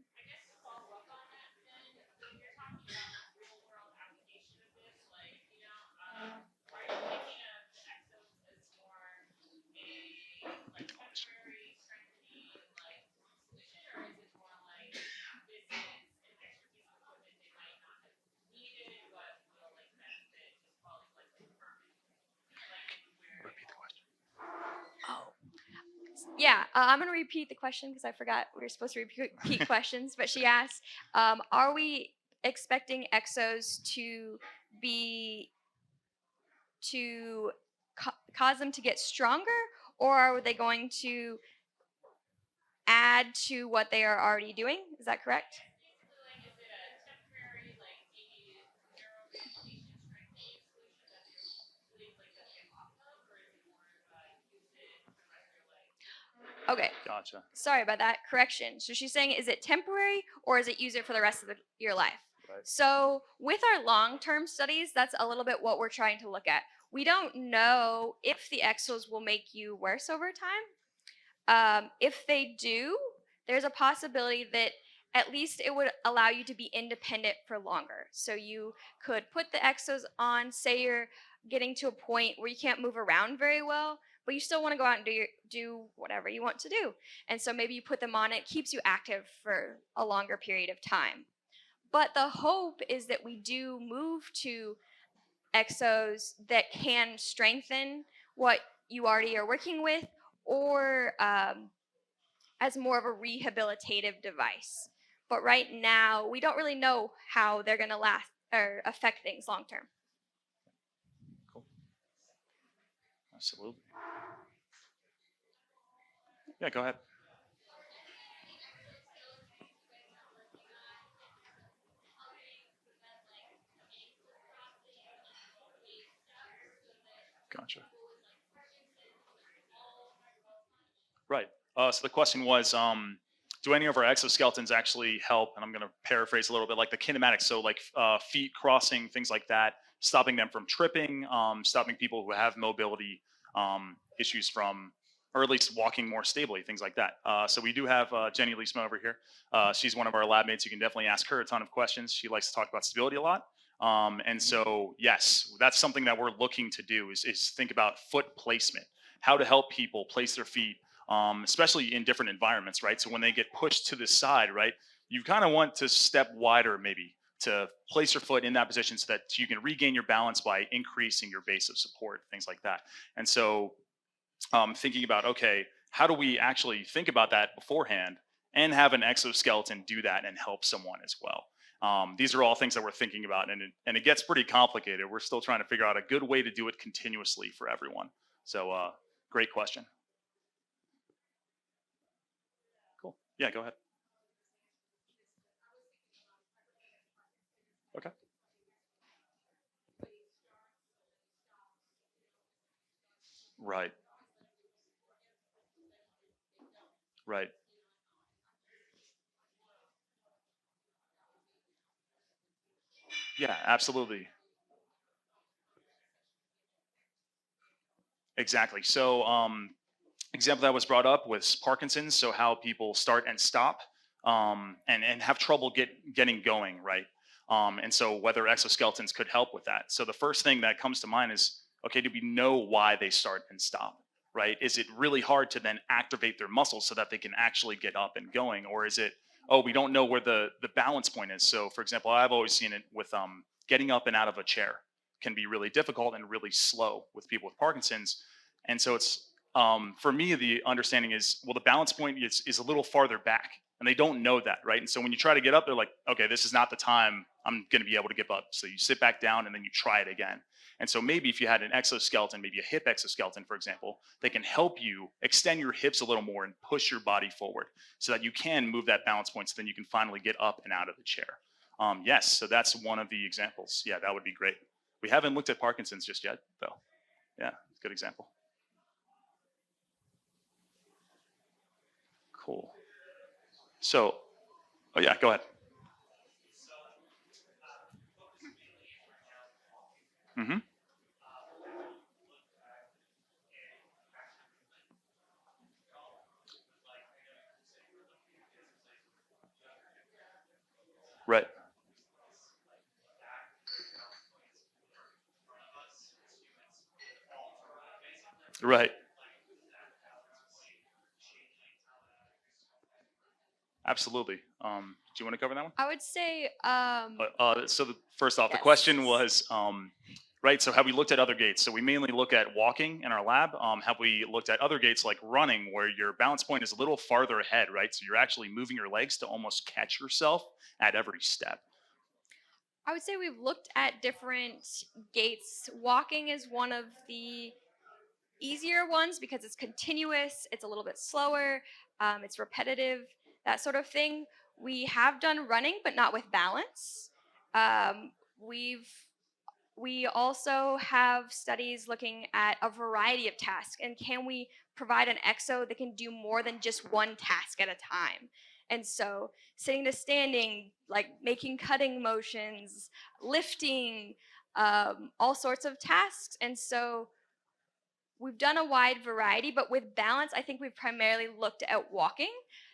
Yeah, I'm going to repeat the question because I forgot we were supposed to repeat questions. But she asked, are we expecting exos to be to cause them to get stronger, or are they going to add to what they are already doing? Is that correct? Okay. Gotcha. Sorry about that. Correction. So she's saying, is it temporary or is it use it for the rest of your life? Right. So with our long-term studies, that's a little bit what we're trying to look at. We don't know if the exos will make you worse over time. If they do, there's a possibility that at least it would allow you to be independent for longer. So you could put the exos on, say you're getting to a point where you can't move around very well, but you still want to go out and do whatever you want to do. And so maybe you put them on, it keeps you active for a longer period of time. But the hope is that we do move to exos that can strengthen what you already are working with, or as more of a rehabilitative device. But right now, we don't really know how they're going to last or affect things long term. Cool. Absolutely. Yeah, go ahead. Gotcha. Right. So the question was, do any of our exoskeletons actually help? And I'm going to paraphrase a little bit, like the kinematics. So like feet crossing, things like that, stopping them from tripping, stopping people who have mobility issues from, or at least walking more stably, things like that. So we do have Jenny Leesma over here. She's one of our lab mates. You can definitely ask her a ton of questions. She likes to talk about stability a lot. And so, yes, that's something that we're looking to do is think about foot placement, how to help people place their feet, especially in different environments, right? So when they get pushed to the side, right, you kind of want to step wider maybe to place your foot in that position so that you can regain your balance by increasing your base of support, things like that. And so thinking about, okay, how do we actually think about that beforehand and have an exoskeleton do that and help someone as well? These are all things that we're thinking about, and it gets pretty complicated. We're still trying to figure out a good way to do it continuously for everyone. So great question. Cool. Yeah, go ahead. Okay. Right. Right. Yeah, absolutely. Exactly. So example that was brought up was Parkinson's. So how people start and stop, and have trouble getting going, right? And so whether exoskeletons could help with that. So the first thing that comes to mind is, okay, do we know why they start and stop? Right? Is it really hard to then activate their muscles so that they can actually get up and going, or is it, oh, we don't know where the balance point is? So for example, I've always seen it with getting up and out of a chair can be really difficult and really slow with people with Parkinson's. And so it's, for me, the understanding is, well, the balance point is a little farther back, and they don't know that, right? And so when you try to get up, they're like, okay, this is not the time I'm going to be able to get up. So you sit back down and then you try it again. And so maybe if you had an exoskeleton, maybe a hip exoskeleton, for example, they can help you extend your hips a little more and push your body forward so that you can move that balance point so then you can finally get up and out of the chair. Yes, so that's one of the examples. Yeah, that would be great. We haven't looked at Parkinson's just yet, though. Yeah, good example. Cool. So, oh yeah, go ahead. Hmm. Right. Right. Absolutely. Do you want to cover that one? I would say So first off, the question yes. was, right. So have we looked at other gaits? So we mainly look at walking in our lab. Have we looked at other gaits like running, where your balance point is a little farther ahead, right? So you're actually moving your legs to almost catch yourself at every step. I would say we've looked at different gaits. Walking is one of the easier ones because it's continuous, it's a little bit slower, it's repetitive, that sort of thing. We have done running, but not with balance. Um, we've we also have studies looking at a variety of tasks and can we provide an exo that can do more than just one task at a time. And so sitting to standing, like making cutting motions, lifting, all sorts of tasks. And so we've done a wide variety, but with balance, I think we've primarily looked at walking.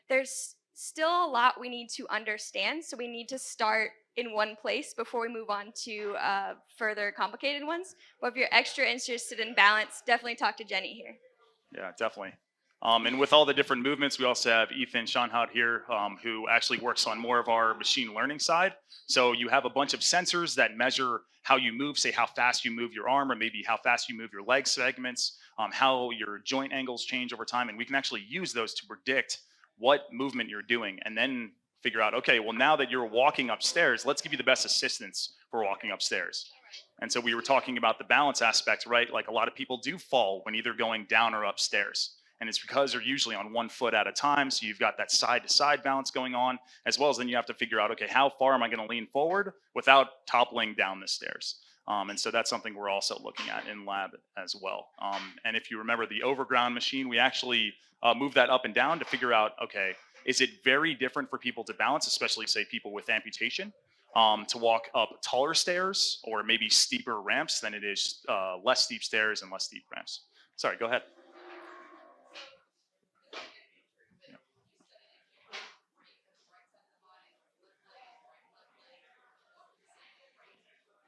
There's still a lot we need to understand, so we need to start in one place before we move on to further complicated ones. But if you're extra interested in balance, definitely talk to Jenny here. Yeah, definitely. And with all the different movements, we also have Ethan Schoenhout here, who actually works on more of our machine learning side. So you have a bunch of sensors that measure how you move, say how fast you move your arm, or maybe how fast you move your leg segments, how your joint angles change over time. And we can actually use those to predict what movement you're doing and then figure out, okay, well, now that you're walking upstairs, let's give you the best assistance for walking upstairs. And so we were talking about the balance aspect, right? Like a lot of people do fall when either going down or upstairs. And it's because they're usually on one foot at a time. So you've got that side to side balance going on, as well as then you have to figure out, okay, how far am I going to lean forward without toppling down the stairs? And so that's something we're also looking at in lab as well. And if you remember the overground machine, we actually move that up and down to figure out, okay, is it very different for people to balance, especially say people with amputation? To walk up taller stairs or maybe steeper ramps than it is less steep stairs and less steep ramps. Sorry, go ahead.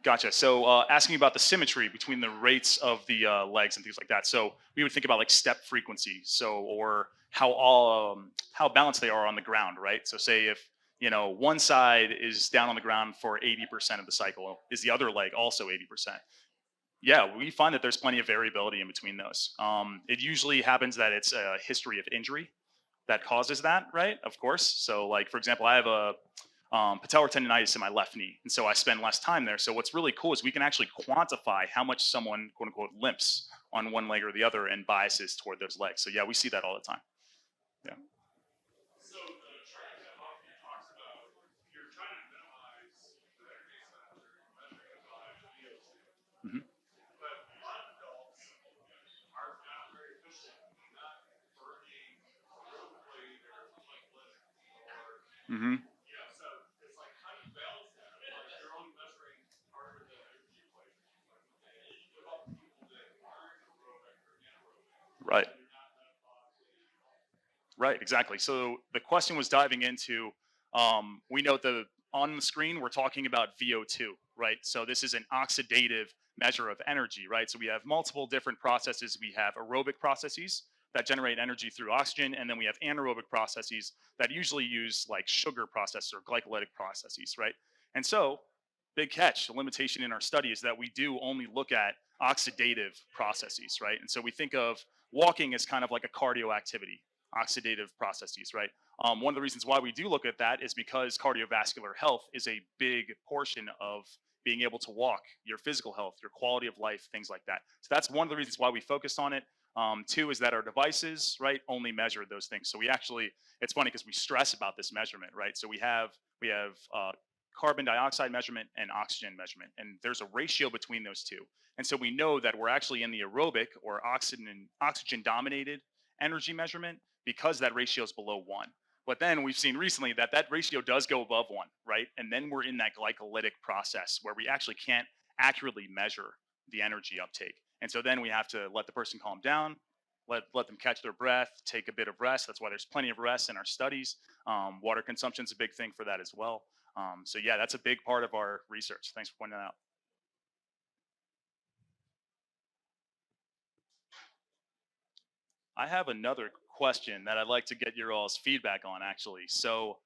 Gotcha. So asking about the symmetry between the rates of the legs and things like that. So we would think about like step frequency. So or how balanced they are on the ground, right? So say if one side is down on the ground for 80% of the cycle, is the other leg also 80%? Yeah, we find that there's plenty of variability in between those. It usually happens that it's a history of injury that causes that, right? Of course. So like for example, I have patellar tendonitis in my left knee, and so I spend less time there. So what's really cool is we can actually quantify how much someone quote unquote limps on one leg or the other and biases toward those legs. So yeah, we see that all the time. Yeah. So the training that often talks about, you're trying to minimize the energy expenditure you're measuring by VO2. Hmm. But a lot of adults are not very efficient, not burning aerobically or like or Hmm. so it's like how do you balance that? Like you're only measuring part of the energy equation. What about the people that aren't aerobic or anaerobic? Right. They're not metabolically. Right, exactly. So the question was diving into, we know the on the screen we're talking about VO2, right? So this is an oxidative measure of energy, right? So we have multiple different processes. We have aerobic processes that generate energy through oxygen, and then we have anaerobic processes that usually use like sugar processes or glycolytic processes, right? And so, big catch, the limitation in our study is that we do only look at oxidative processes, right? And so we think of walking as kind of like a cardio activity, oxidative processes, right? One of the reasons why we do look at that is because cardiovascular health is a big portion of being able to walk, your physical health, your quality of life, things like that. So that's one of the reasons why we focused on it. Two is that our devices, right, only measure those things. So we actually, it's funny because we stress about this measurement, right? So we have carbon dioxide measurement and oxygen measurement, and there's a ratio between those two. And so we know that we're actually in the aerobic or oxygen dominated energy measurement because that ratio is below 1. But then we've seen recently that that ratio does go above 1, right? And then we're in that glycolytic process where we actually can't accurately measure the energy uptake. And so then we have to let the person calm down, let them catch their breath, take a bit of rest. That's why there's plenty of rest in our studies. Water consumption is a big thing for that as well. So yeah, that's a big part of our research. Thanks for pointing that out. I have another question that I'd like to get your all's feedback on, actually. So,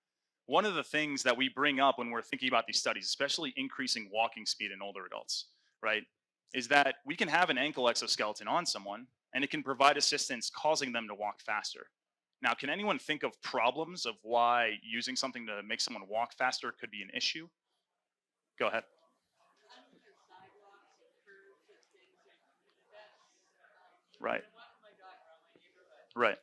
one of the things that we bring up when we're thinking about these studies, especially increasing walking speed in older adults, right, is that we can have an ankle exoskeleton on someone and it can provide assistance causing them to walk faster. Now, can anyone think of problems of why using something to make someone walk faster could be an issue? Go ahead. Right. Right.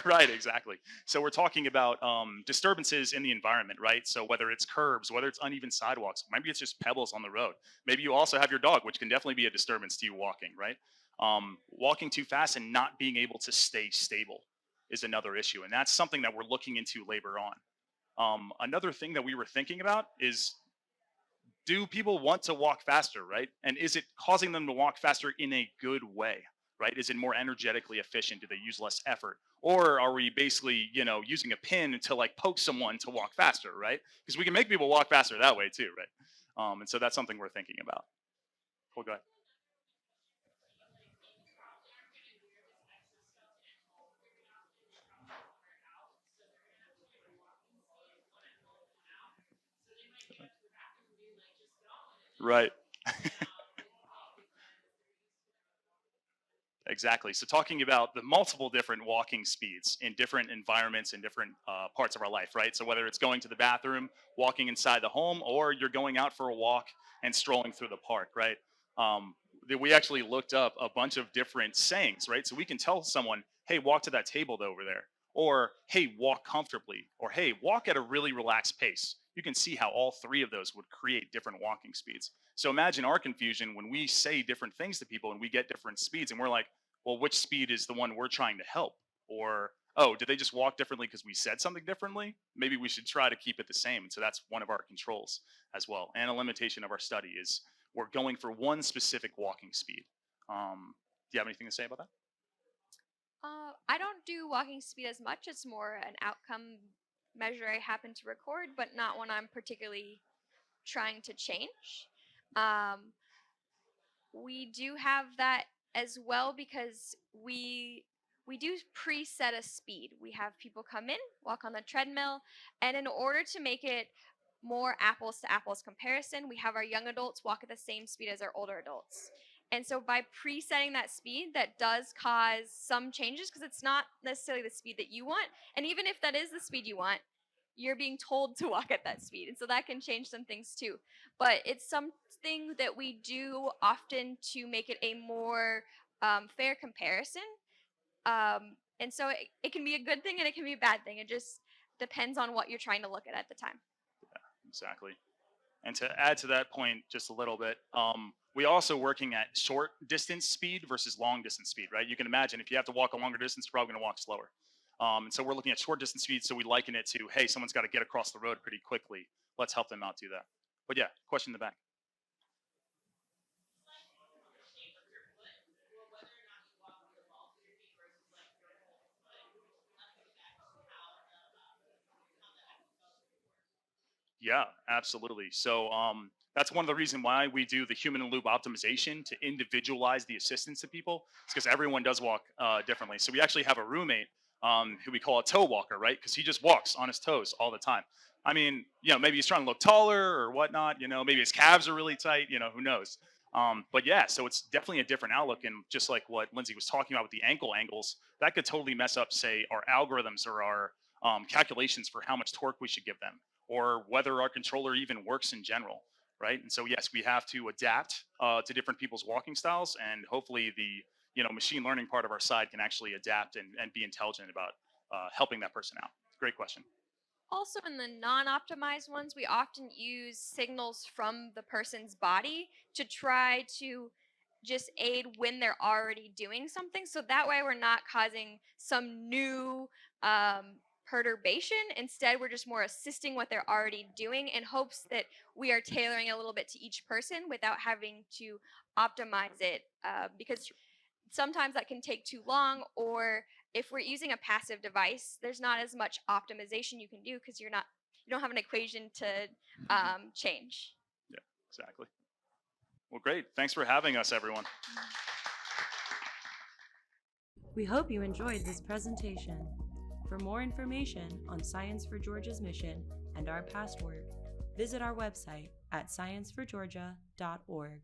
Right, exactly. So we're talking about disturbances in the environment, right? So whether it's curbs, whether it's uneven sidewalks, maybe it's just pebbles on the road. Maybe you also have your dog, which can definitely be a disturbance to you walking, right? Walking too fast and not being able to stay stable is another issue, and that's something that we're looking into later on. Another thing that we were thinking about is, do people want to walk faster, right? And is it causing them to walk faster in a good way, right? Is it more energetically efficient? Do they use less effort? Or are we basically, using a pin to like poke someone to walk faster, right? Because we can make people walk faster that way too, right? And so that's something we're thinking about. Cool, go ahead. Right. Exactly. So talking about the multiple different walking speeds in different environments and different parts of our life, right? So whether it's going to the bathroom, walking inside the home, or you're going out for a walk and strolling through the park, right? We actually looked up a bunch of different sayings, right? So we can tell someone, hey, walk to that table over there, or hey, walk comfortably, or hey, walk at a really relaxed pace. You can see how all three of those would create different walking speeds. So imagine our confusion when we say different things to people and we get different speeds and we're like, well, which speed is the one we're trying to help? Or, oh, did they just walk differently because we said something differently? Maybe we should try to keep it the same. And so that's one of our controls as well. And a limitation of our study is we're going for one specific walking speed. Do you have anything to say about that? I don't do walking speed as much. It's more an outcome measure I happen to record, but not one I'm particularly trying to change. Um, we do have that as well because we do preset a speed. We have people come in, walk on the treadmill, and in order to make it more apples to apples comparison, we have our young adults walk at the same speed as our older adults. And so by presetting that speed, that does cause some changes because it's not necessarily the speed that you want. And even if that is the speed you want, you're being told to walk at that speed. And so that can change some things too. But it's something that we do often to make it a more fair comparison. And so it can be a good thing and it can be a bad thing. It just depends on what you're trying to look at the time. Exactly. And to add to that point just a little bit, we also working at short distance speed versus long distance speed, right? You can imagine if you have to walk a longer distance, you're probably going to walk slower. And so we're looking at short distance speed. So we liken it to, hey, someone's got to get across the road pretty quickly. Let's help them out do that. But yeah, question in the back. Yeah, absolutely. So that's one of the reasons why we do the human in loop optimization to individualize the assistance to people. It's because everyone does walk differently. So we actually have a roommate who we call a toe walker, right? Because he just walks on his toes all the time. I mean, maybe he's trying to look taller or whatnot. Maybe his calves are really tight. Who knows? But yeah, so it's definitely a different outlook. And just like what Lindsay was talking about with the ankle angles, that could totally mess up, say, our algorithms or our calculations for how much torque we should give them, or whether our controller even works in general, right? And so yes, we have to adapt to different people's walking styles, and hopefully the machine learning part of our side can actually adapt and be intelligent about helping that person out. Great question. Also, in the non-optimized ones, we often use signals from the person's body to try to just aid when they're already doing something. So that way we're not causing some new perturbation. Instead, we're just more assisting what they're already doing in hopes that we are tailoring a little bit to each person without having to optimize it because sometimes that can take too long, or if we're using a passive device, there's not as much optimization you can do because you don't have an equation to change. Yeah, exactly. Well, great. Thanks for having us, everyone. We hope you enjoyed this presentation. For more information on Science for Georgia's mission and our past work, visit our website at scienceforgeorgia.org.